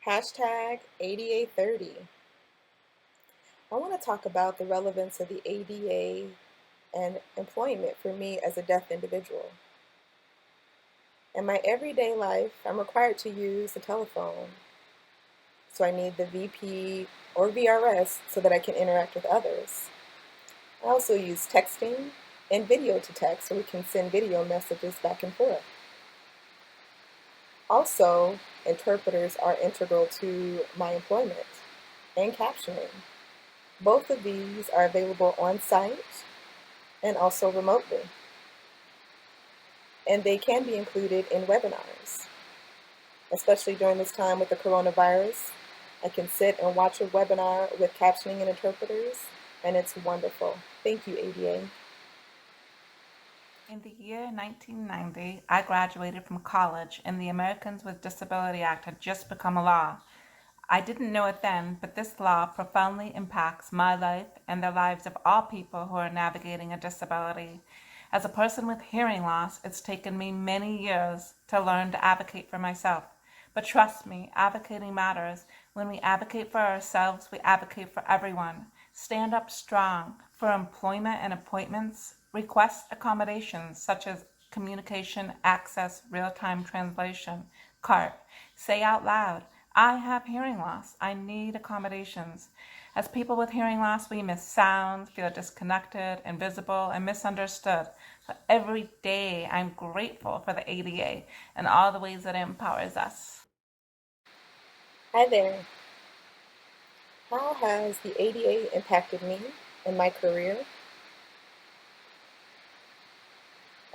Hashtag ADA30. I want to talk about the relevance of the ADA and employment for me as a deaf individual. In my everyday life, I'm required to use the telephone. So I need the VP or VRS so that I can interact with others. I also use texting and video to text so we can send video messages back and forth. Also, interpreters are integral to my employment and captioning. Both of these are available on site and also remotely. And they can be included in webinars, especially during this time with the coronavirus. I can sit and watch a webinar with captioning and interpreters, and it's wonderful. Thank you, ADA. In the year 1990, I graduated from college and the Americans with Disability Act had just become a law. I didn't know it then, but this law profoundly impacts my life and the lives of all people who are navigating a disability. As a person with hearing loss, it's taken me many years to learn to advocate for myself. But trust me, advocating matters. When we advocate for ourselves, we advocate for everyone. Stand up strong for employment and appointments. Request accommodations such as communication access, real-time translation, CART. Say out loud, I have hearing loss. I need accommodations. As people with hearing loss, we miss sounds, feel disconnected, invisible, and misunderstood. So every day, I'm grateful for the ADA and all the ways that it empowers us. Hi there. How has the ADA impacted me in my career?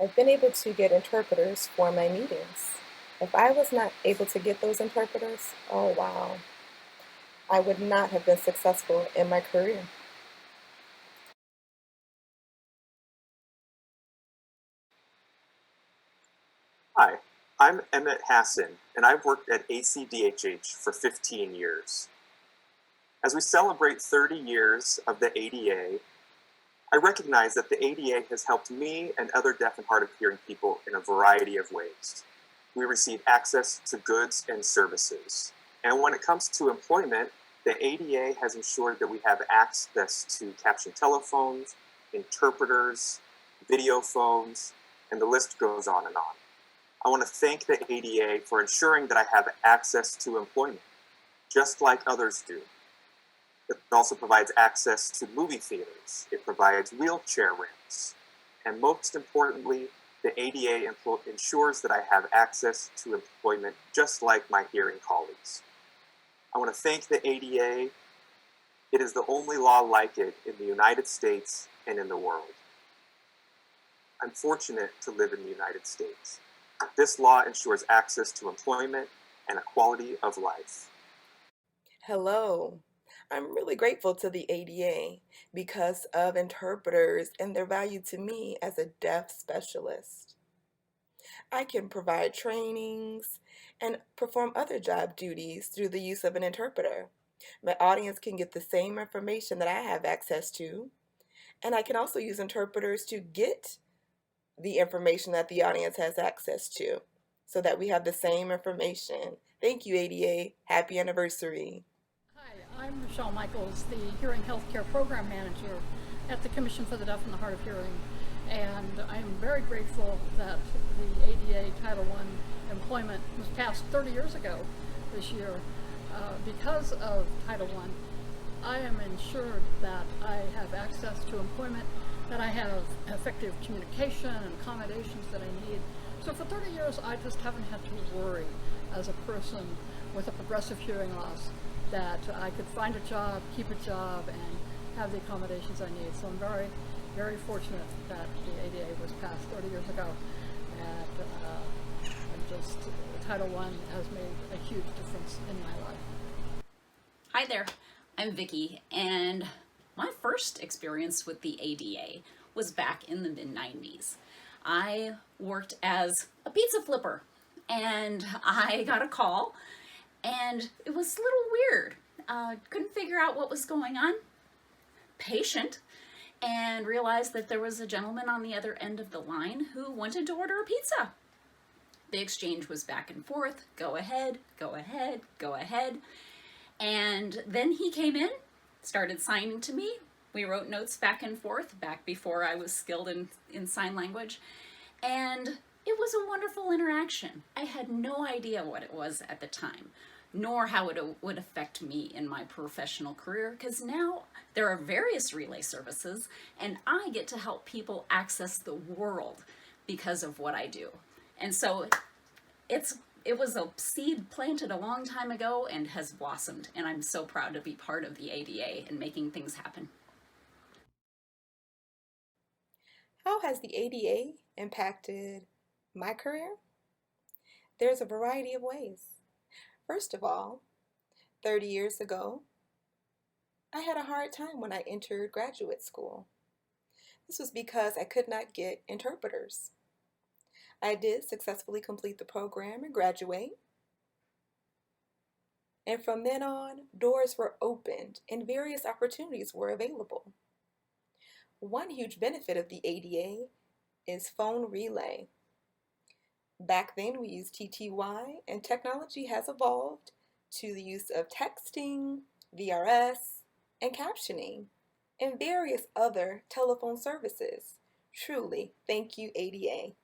I've been able to get interpreters for my meetings. If I was not able to get those interpreters, oh wow, I would not have been successful in my career. Hi, I'm Emmett Hassan, and I've worked at ACDHH for 15 years. As we celebrate 30 years of the ADA, I recognize that the ADA has helped me and other deaf and hard of hearing people in a variety of ways. We receive access to goods and services. And when it comes to employment, the ADA has ensured that we have access to captioned telephones, interpreters, video phones, and the list goes on and on. I want to thank the ADA for ensuring that I have access to employment, just like others do. It also provides access to movie theaters. It provides wheelchair ramps. And most importantly, the ADA ensures that I have access to employment just like my hearing colleagues. I want to thank the ADA. It is the only law like it in the United States and in the world. I'm fortunate to live in the United States. This law ensures access to employment and a quality of life. Hello. I'm really grateful to the ADA because of interpreters and their value to me as a deaf specialist. I can provide trainings and perform other job duties through the use of an interpreter. My audience can get the same information that I have access to, and I can also use interpreters to get the information that the audience has access to so that we have the same information. Thank you, ADA. Happy anniversary. Hi, I'm Michelle Michaels, the Hearing Healthcare Program Manager at the Commission for the Deaf and the Hard of Hearing. And I'm very grateful that the ADA Title I employment was passed 30 years ago this year. Because of Title I am ensured that I have access to employment, that I have effective communication and accommodations that I need. So for 30 years, I just haven't had to worry as a person with a progressive hearing loss that I could find a job, keep a job, and have the accommodations I need. So I'm very, very fortunate that the ADA was passed 30 years ago. And just Title I has made a huge difference in my life. Hi there, I'm Vicky, and my first experience with the ADA was back in the mid-90s. I worked as a pizza flipper, and I got a call, and it was a little weird. Couldn't figure out what was going on. Patient, and realized that there was a gentleman on the other end of the line who wanted to order a pizza. The exchange was back and forth, go ahead, go ahead, go ahead. And then he came in, started signing to me. We wrote notes back and forth, back before I was skilled in sign language. And it was a wonderful interaction. I had no idea what it was at the time, nor how it would affect me in my professional career, because now there are various relay services, and I get to help people access the world because of what I do. And so it was a seed planted a long time ago and has blossomed, and I'm so proud to be part of the ADA and making things happen. How has the ADA impacted my career? There's a variety of ways. First of all, 30 years ago, I had a hard time when I entered graduate school. This was because I could not get interpreters. I did successfully complete the program and graduate. And from then on, doors were opened and various opportunities were available. One huge benefit of the ADA is phone relay. Back then we used TTY, and technology has evolved to the use of texting, VRS, and captioning, and various other telephone services. Truly, thank you, ADA.